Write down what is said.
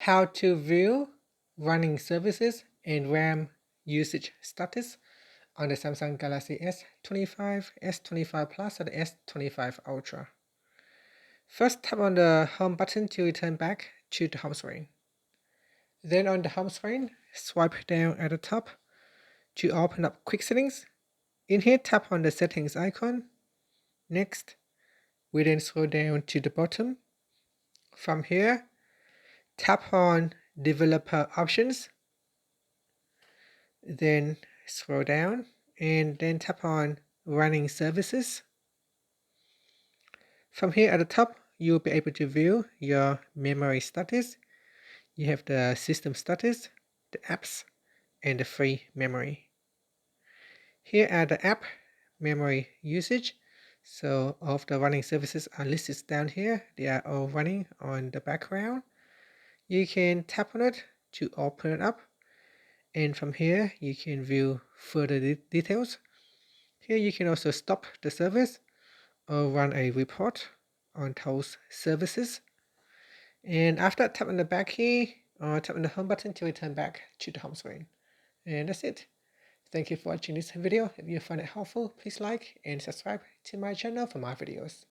how to view running services and RAM usage status on the Samsung Galaxy S25, S25 Plus, or the S25 Ultra. First, tap on the home button to return back to the home screen. Then on the home screen, swipe down at the top to open up quick settings. In here, tap on the settings icon. Next, we then scroll down to the bottom. From here, tap on developer options. Then scroll down and then tap on running services. From here at the top, you'll be able to view your memory status. You have the system status, the apps, and the free memory. Here are the app memory usage. So all of the running services are listed down here. They are all running on the background. You can tap on it to open it up. And from here, you can view further details. Here you can also stop the service or run a report on those services. And after, tap on the back key or tap on the home button to return back to the home screen. And that's it. Thank you for watching this video. If you find it helpful, please like and subscribe to my channel for more videos.